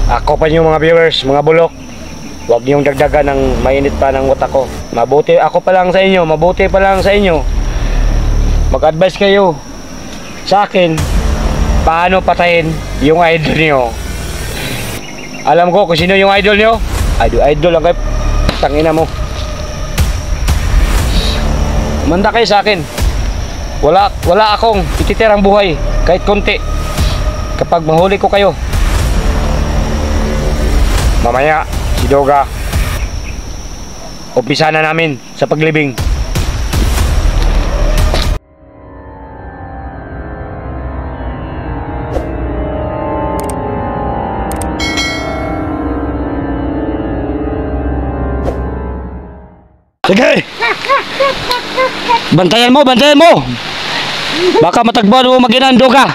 Ako pa yung mga viewers, mga bulok. Huwag niyong dagdagan ng mainit pa ng utak ko. Mabuti ako pa lang sa inyo, mabuti pa lang sa inyo. Mag-advise kayo sa akin paano patayin yung idol niyo. Alam ko kung sino yung idol niyo. Idol lang kayo. Tangina mo. Manda kayo sa akin. Wala akong ititirang buhay kahit konti kapag mahuli ko kayo. Mamaya si Doga, umpisa na namin sa paglibing. Sige! Bantayan mo! Baka matagpuan mo Maginang, Doga.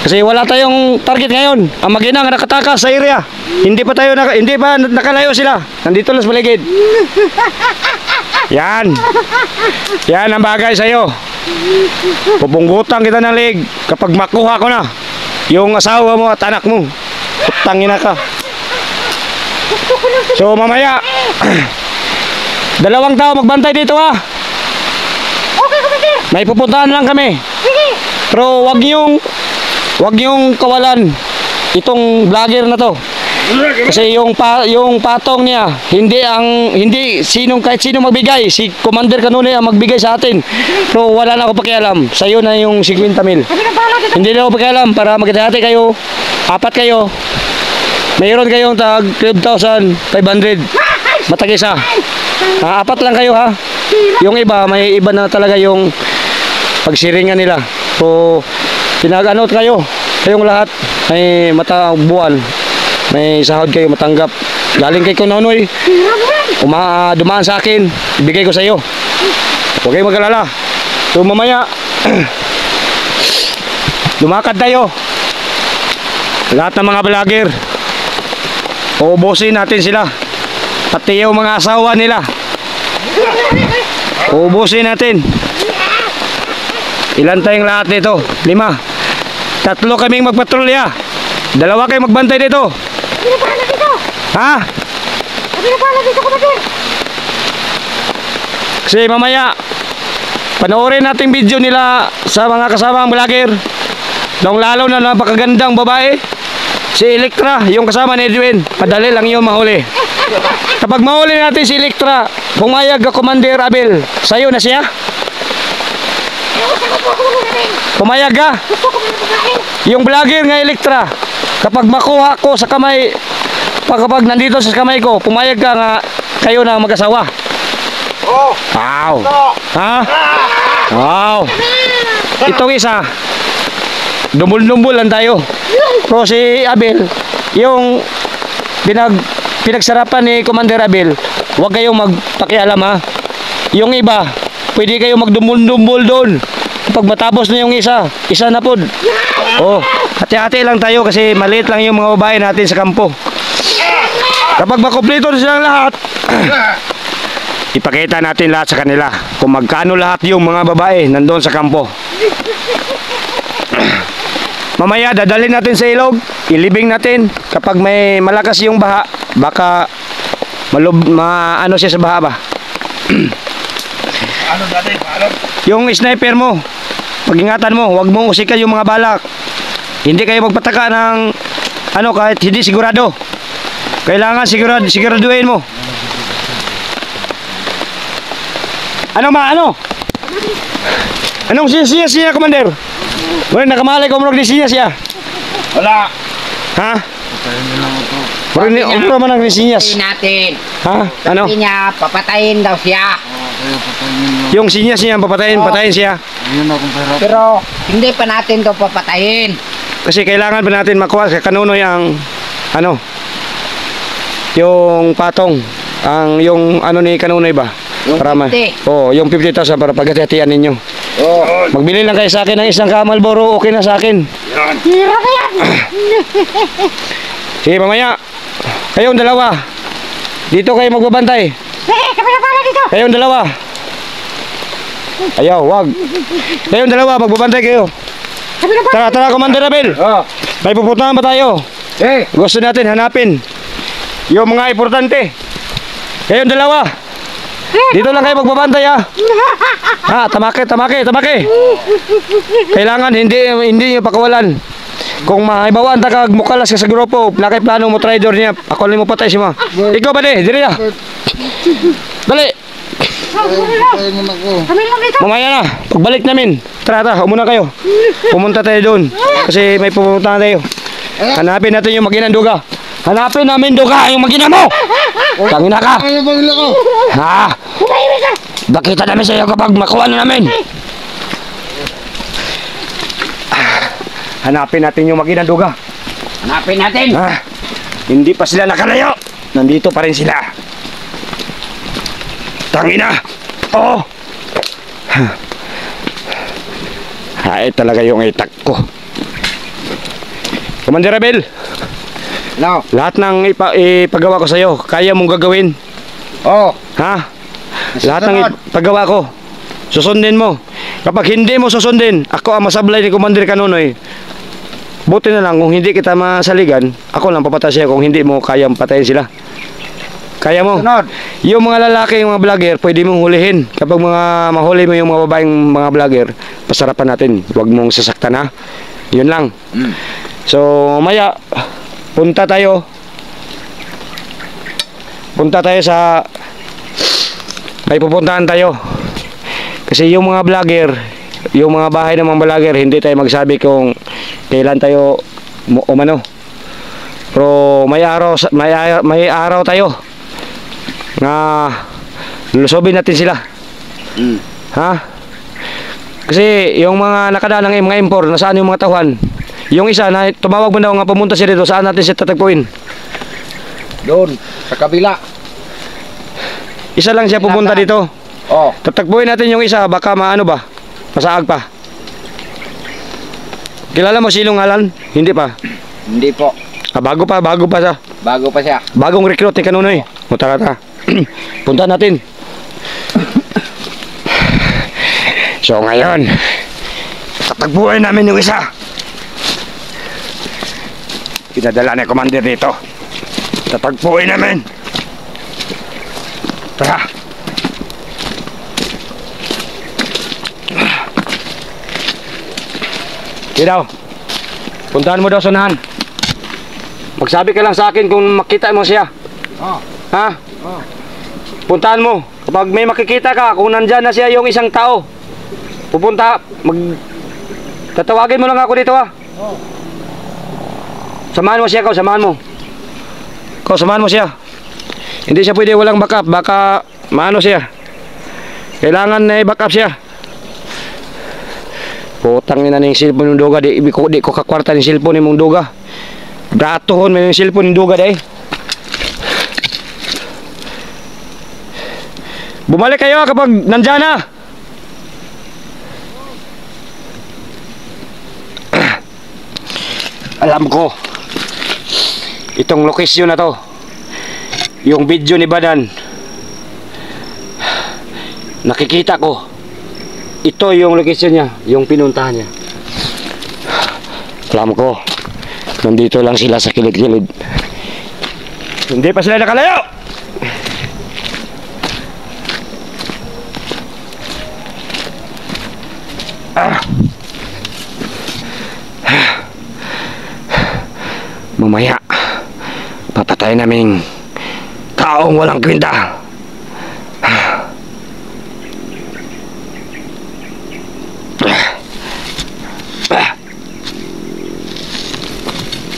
Kasi wala tayong target ngayon. Ang Maginang nakatakas sa area. Hindi pa nakalayo sila. Nandito lang sa paligid. Yan ang bagay sa'yo. Pupunggutan kita ng leg kapag makuha ko na yung asawa mo at anak mo. Putangina ka. So mamaya dalawang tao magbantay dito ha. Okay, Commander. May pupuntahan lang kami. Sige. Pero wag niyong kawalan itong vlogger na to. Kasi yung patong niya, hindi kahit sino magbigay, si Commander Kanunay ang magbigay sa atin. Pero wala na ako pakialam. Sa'yo na yung 50 mil. Hindi na ako pakialam para magkatihati kayo. 4 kayo. Mayroon kayong tag 12,500. Matag-isa. 4 lang kayo ha. Yung iba, may iba na talaga yung pagsiringan nila. So pinag-ano kayo, kayong lahat may buwan, may sahod kayo matanggap galing kay Kunonoy, dumaan sa akin, ibigay ko sa iyo. Huwag kayong mag-alala. So mamaya lumakad tayo, lahat ng mga vlogger, uubusin natin sila, pati yung mga asawa nila uubusin natin. Ilan tayong lahat dito? 5. 3 kaming magpatrolya. 2 kayong magbantay dito. Sabi na pala dito. Ha? Sabi na pala dito, Commander. Kasi mamaya panoorin natin video nila sa mga kasamang vlogger. Lalo na napakagandang babae, si Electra, yung kasama ni Edwin. Madali lang yung mahuli. Kapag mahuli natin si Electra, pumayag ka Commander Abel, sa'yo na siya. Pumayag ka? Yung vlogger nga Electra, kapag makuha ko sa kamay, kapag nandito sa kamay ko, pumayag ka nga kayo na mag-asawa. Wow. Ha? Wow. Itong isa, dumbul-dumbul lang tayo. Pero si Abel, yung pinagsarapan ni Commander Abel, huwag kayong magpakialam ha. Yung iba, pwede kayong magdumbul-dumbul doon. Pag matapos na yung isa na po. Oh, hati-hati lang tayo kasi maliit lang yung mga babae natin sa kampo. Kapag makumpleto na silang lahat, ipakita natin lahat sa kanila kung magkano lahat yung mga babae nandoon sa kampo. Mamaya dadalhin natin sa ilog, ilibing natin. Kapag may malakas yung baha, baka ano siya sa baha ba. Ano dati? Yung sniper mo, pag-ingatan mo, huwag mong usikan yung mga balak. Hindi kayo magpataka ng kahit hindi sigurado. Kailangan siguraduhin mo. Anong siya, Commander? Wala, nakamalay ko umrog ni siya. Wala. Ha? Umrog man ang sinyas. Natin. Ha? Ano? Sabi niya, papatayin daw siya. Yung sinyas niya, patayin siya. Pero hindi pa natin to papatayin. Kasi kailangan pa natin makuha sa Kanunoy ang yung patong, yung ni Kanunoy ba? Yung para 50. Yung 50,000 para paghati-hatian ninyo. Oh. Magbili lang kayo sa akin ng isang Marlboro, okay na sa akin. Tira ka yan. Sige, mamaya kayong 2 dito kayo magbabantay. Sige, sabi na pala dito. Kayong 2. Ayaw, wag. Kayong 2 magbabantay kayo. Sabi na pala. Tara, Commander Abel. May pupuntahan ba tayo? Gusto natin hanapin yung mga importante. Kayong dalawa. Dito lang kayo magbabantay ha. Ha, tamake. Kailangan hindi nyo pakawalan. Kung maibawaan ta kag mukalas ka sa grupo, nakay plano mo trader niya. Ako lang mo patay si ma. Ikaw ba dire ya. Dali. Kami lang dito. Mamaya na, pagbalik namin. Tara, umuna kayo. Pumunta tayo doon. Kasi may pupuntahan tayo. Hanapin natin yung maginang duga. Hanapin namin duga yung magina mo. Tangina ka. Ha? Bakita namin sa'yo kapag makuha na namin. Hanapin natin yung maginang duga. Hanapin natin. Ha? Hindi pa sila nakalayo. Nandito pa rin sila. Tangina. Oo. Ay talaga yung itak ko. Commander Abel. No. Lahat ng ipagawa ko sa'yo, kaya mong gagawin. Oh. Ha? Lahat ng ipagawa ko, susundin mo. Kapag hindi mo susundin, ako ang masablay ni Commander Kanonoy. Buti na lang kung hindi kita masaligan, ako lang papatay siya kung hindi mo kayang patayin sila. Kaya mo. Sunod. Yung mga lalaki, yung mga vlogger, pwede mong hulihin. Kapag mahuli mo yung mga babaeng mga vlogger, pasarapan natin. Huwag mong sasaktan ha. Yun lang. So, maya, punta tayo sa may pupuntahan tayo. Kasi yung mga vlogger, yung mga bahay ng mga vlogger, hindi tayo magsabi kung kailan tayo umano. Pero may araw tayo na lusobin natin sila. Ha? Kasi yung mga nakadaan ng mga impor, nasaan yung mga tauhan? Yung isa na tumawag mo daw nga pumunta siya dito, saan natin siya tatagpuin? Doon, sa kabila. Isa lang siya pupunta dito. Oh. Tatagpuin natin yung isa, baka maano ba? Masaag pa. Kilala mo Silong Alan? Hindi pa. Hindi po. Bago pa siya. Bago pa siya. Bagong recruit ni Kanonoy. Tara. Punta natin. So ngayon, tatagpuin namin yung isa. Pinadala ni Commander dito. Tatagpuin namin. Tara. Daw. Puntahan mo daw sunahan. Magsabi ka lang sa akin kung makita mo siya. Ha? Puntahan mo. Kapag may makikita ka, kung nandyan na siya yung isang tao, tatawagin mo lang ako dito ha. Samahan mo siya, samahan mo siya. Hindi siya pwede walang backup, baka maano siya. Kailangan na i-backup siya. Putang ina ning cellphone ng duga, di ko kakwarta ng cellphone ni mong duga. Bratohon may cellphone ng duga dai. Bumalik kayo kapag nandyan na. Alam ko itong lokasyon na to, yung video ni Badan, nakikita ko. Ito yung location niya, yung pinuntahan niya. Alam ko, nandito lang sila sa kilid-kilid. Hindi pa sila nakalayo! Mamaya, papatay naming taong walang kwenta.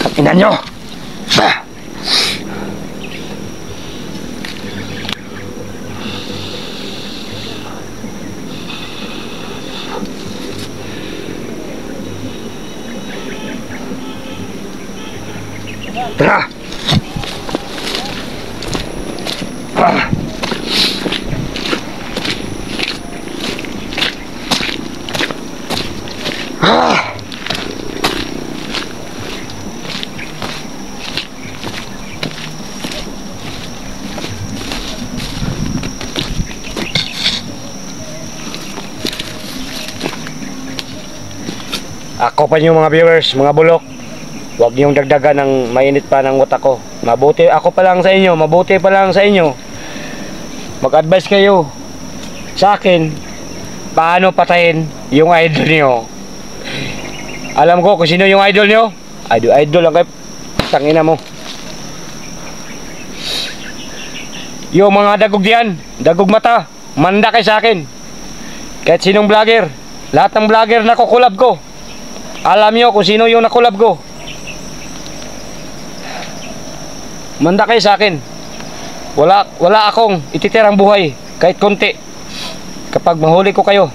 Kapinan nyo. Tara. Ako pa yung mga viewers, mga bulok. Huwag niyong dagdagan ng mainit pa ng utak ko. Mabuti ako pa lang sa inyo, mabuti pa lang sa inyo. Mag-advise kayo sa akin paano patayin yung idol niyo. Alam ko kung sino yung idol niyo. Idol lang kayo. Tangina mo. Yung mga dagog diyan, dagog mata, manda kayo sa akin. Kahit sinong vlogger, lahat ng vlogger na kukulab ko. Alam niyo kung sino yung nakulab ko. Manda kayo sa akin. Wala akong ititirang buhay kahit konti kapag mahuli ko kayo.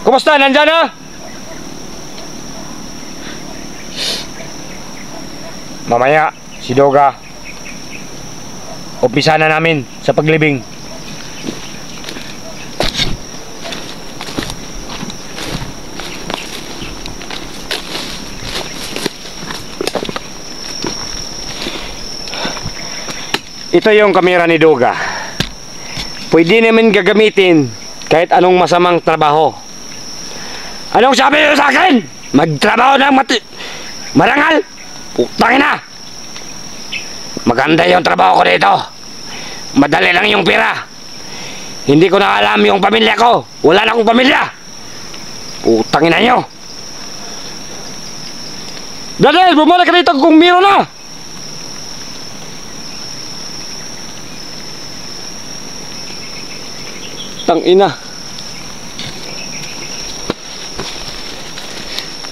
Kumusta? Nandyan na? Mamaya si Doga umpisa na namin sa paglibing. Ito yung kamera ni Doga. Pwede namin gagamitin kahit anong masamang trabaho. Anong sabi niyo sa akin? Magtrabaho ng marangal? Putangin na! Maganda yung trabaho ko dito. Madali lang yung pera. Hindi ko na alam yung pamilya ko. Wala na akong pamilya. Putangin na nyo. Daniel, bumalik ka dito kung meron na. Tangina.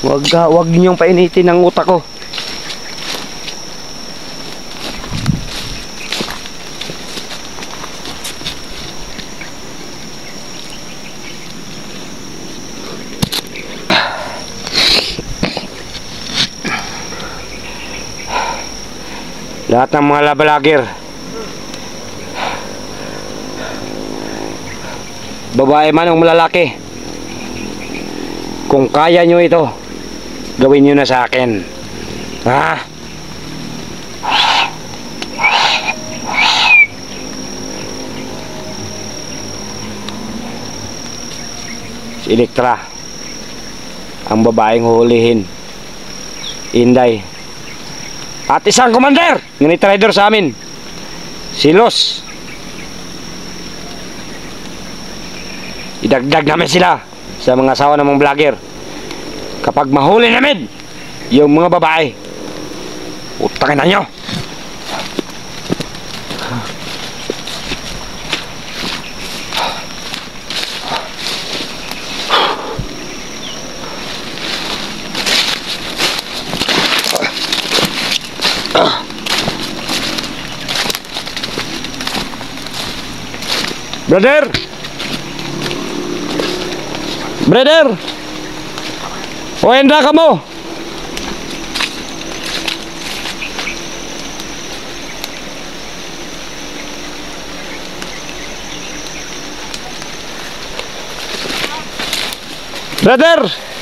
Wag niyong painitin ang utak ko. Lahat ng mga labalager, babae man o malalaki, kung kaya nyo ito, gawin nyo na sa akin. Ha? Si Elektra ang babaeng huhulihin. Inday. At isang commander ng trader sa amin, si Los. Idagdag namin sila sa mga asawa ng mga vlogger. Kapag mahuli namin yung mga babae, utangin na nyo. Brother! Brother! O handa ka mo! Brother!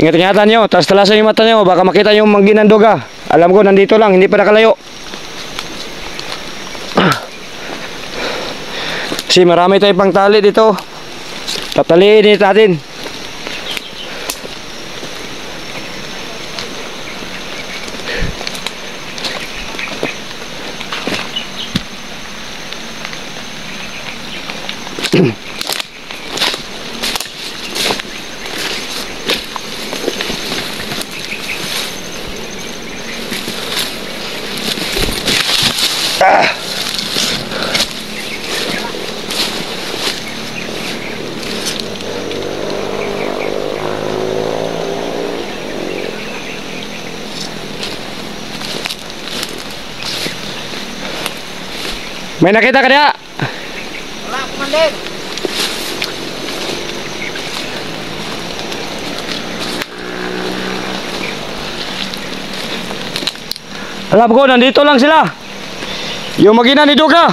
Ingat-ingatan nyo, tapos talasan yung mata nyo, baka makita yung mangginan Doga. Alam ko, nandito lang, hindi pa nakalayo. Kasi marami tayong pangtali dito. Tataliin natin. May nakita ka niya? Wala, Commander. Alam ko, nandito lang sila. Yung magina ni Doga.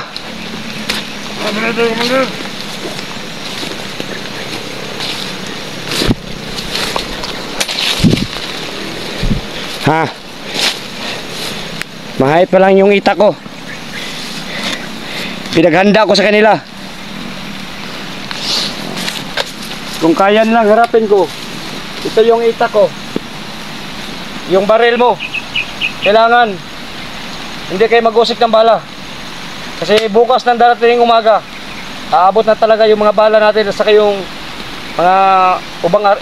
Ha? Mahait pa lang yung itak ko. Pinaghanda ko sa kanila. Kung kaya nilang harapin ko, ito yung itak ko. Yung baril mo, kailangan hindi kayo mag-usik ng bala. Kasi bukas ng darating umaga, aabot na talaga yung mga bala natin sa yung mga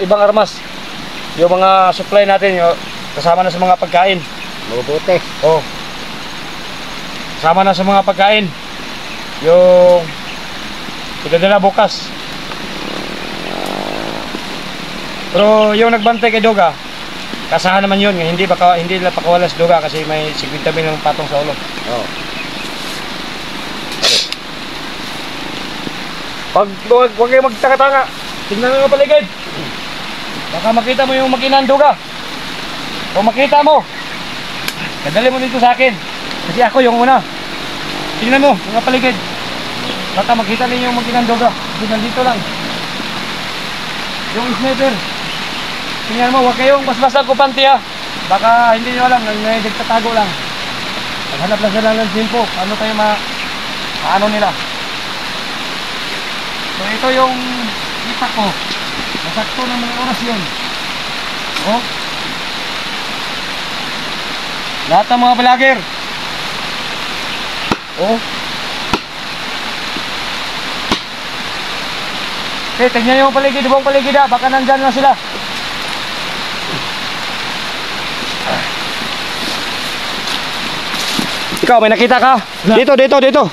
ibang armas. Yung mga supply natin, yung kasama na sa mga pagkain. Mabuti. Oh. Kasama na sa mga pagkain. Yung idadala bukas. Pero yung nagbantay kay Doga, kasahan naman yun, hindi nila pakawalas Doga kasi may 50 mil ng patong sa ulo. Oh. Huwag kayo magtaka-tanga. Tingnan mo yung paligid. Baka makita mo yung makinang Doga. O makita mo, kadali mo dito sa akin. Kasi ako yung una. Tingnan mo, mga paligid. Baka makita ninyo yung makinang Doga. Dito lang. Yung sniper. Tingnan mo, huwag kayong bas-bas ang kupante ha. Baka hindi nyo alam, nagtatago lang. Maghanap lang sila ng tempo. Ano tayo maano nila. So ito yung itak ko. Masakto ng mga oras yun. Oh. Lahat ng mga vlogger. Oh. Okay, tignan yung paligid, buong paligid ha. Baka nandyan na sila. Ikaw, may nakita ka? Dito.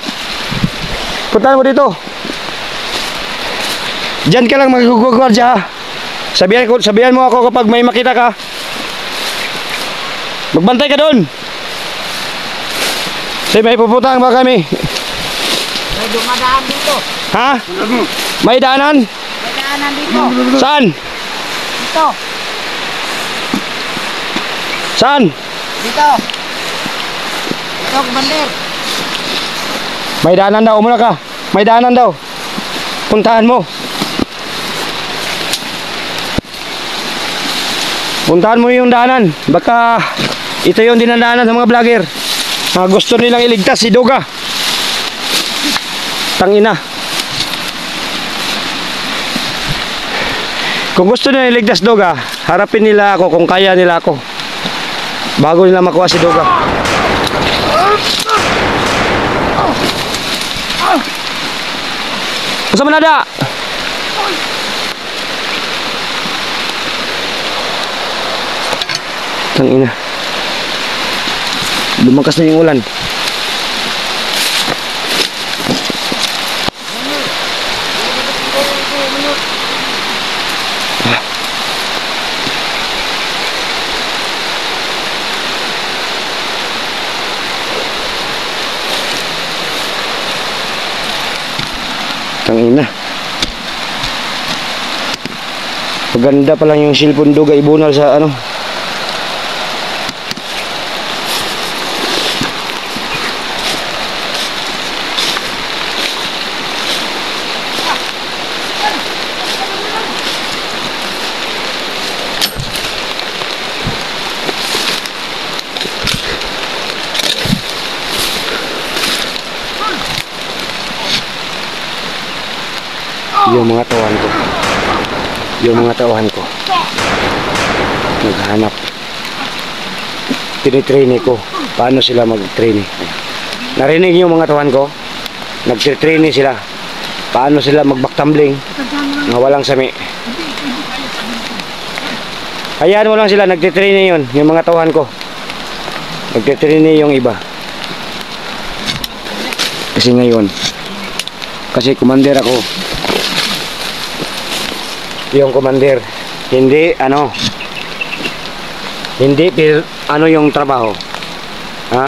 Puntahan mo dito. Diyan ka lang magugugwardya ha. Sabihan mo ako kapag may makita ka. Magbantay ka doon. Kasi may pupuntahan ba kami? May dumadaan dito. Ha? May daanan? May daanan dito. Saan? Dito. Saan? Dito. Dito, Commander. May daanan daw, umuna ka. May daanan daw. Puntahan mo. Puntahan mo yung daanan. Baka ito yung dinadaanan ng mga vlogger. Gusto nilang iligtas si Doga. Tangina. Kung gusto nila iligtas Doga, harapin nila ako kung kaya nila ako. Bago nila makuha si Doga. Masa manada? Tangina. Lumakas na yung ulan. Tangina. Maganda pa lang yung cellphone Doga ibunal sa ano. Yung mga tauhan ko naghanap, tinitrain ko paano sila mag-train. Narinig yung mga tauhan ko, nagtitrain sila paano sila mag-backtumbling na walang sami. Hayaan mo lang sila, nagtitrain yun yung mga tauhan ko, nagtitrain yung iba. Kasi ngayon, kasi commander ako, yung commander, hindi ano yung trabaho, ha?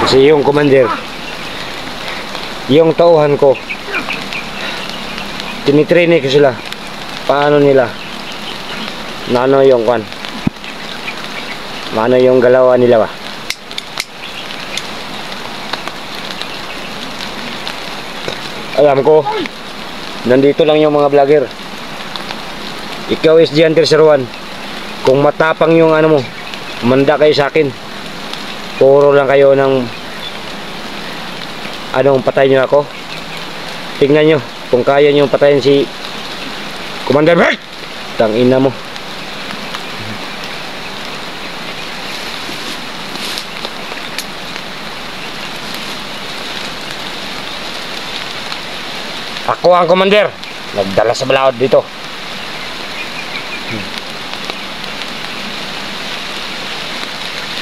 Kasi yung commander, yung tauhan ko, tinitrain ko sila paano nila ano yung ano yung galawan nila ba. Alam ko, nandito lang yung mga vlogger. ikaw is Hunter 01. Kung matapang yung ano mo, manda kayo sa akin. Puro lang kayo ng anong patay nyo ako. Tingnan nyo kung kaya nyo patayin si Commander Bert. Tangina mo. Ako ang commander. Nagdala sa balaod dito.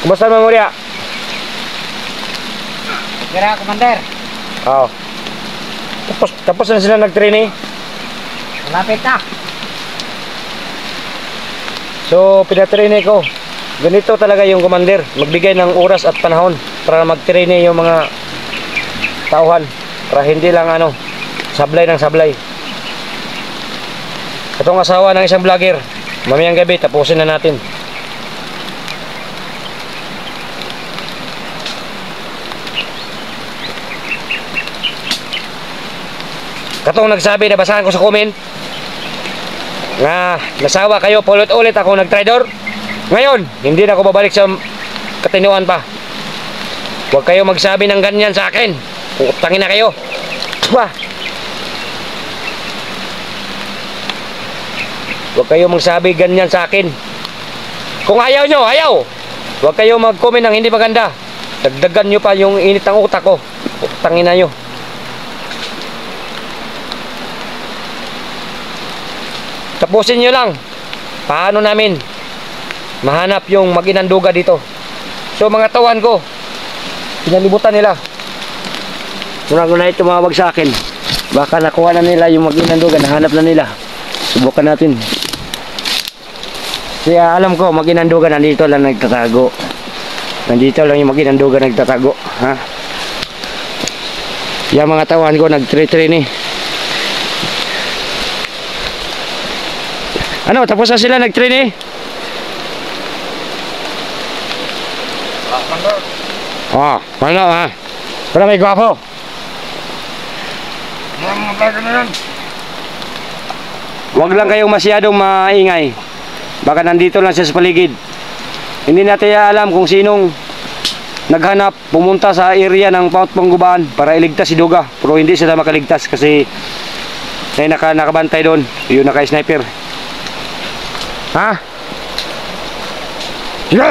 Kumusta mga Murya? Kira, Commander. Oo. Tapos na sila nag-train eh. Malapit na. So, pinatrain ko. Ganito talaga yung commander. Magbigay ng oras at panahon para mag-train yung mga tauhan. Para hindi lang ano, sablay ng sablay. Itong asawa ng isang vlogger, mamayang gabi, tapusin na natin. Katong nagsabi, nabasahan ko sa comment nga nasawa kayo, paulit-ulit ako nag-trader. Ngayon, hindi na ako babalik sa katinuan pa. Huwag kayo magsabi ng ganyan sa akin. Utangin na kayo. Bah! Huwag kayo magsabi ganyan sa akin. Kung ayaw nyo, ayaw. Huwag kayo mag-comment ng hindi maganda. Dagdagan nyo pa yung init ng utak ko. Utangin na nyo. Tapusin nyo lang. Paano namin mahanap yung mag-inanduga dito. So mga tawan ko, pinalibutan nila. Muna tumawag sa akin. Baka nakuha na nila yung mag-inanduga. Nahanap na nila. Subukan natin. Kaya alam ko, mag-inanduga nandito lang nagtatago. Nandito lang yung mag-inanduga nagtatago. Ha? Yung mga tawan ko nag-train eh. Ano, tapos na sila nag-train eh? Ano ha? Para may gwapo. Huwag lang kayong masyadong maingay. Baka nandito lang siya sa paligid. Hindi natin alam kung sinong naghanap, pumunta sa area ng Mount Panggubaan para iligtas si Duga. Pero hindi sila makaligtas kasi may nakabantay doon. Yung naka-sniper. Ha? Sige!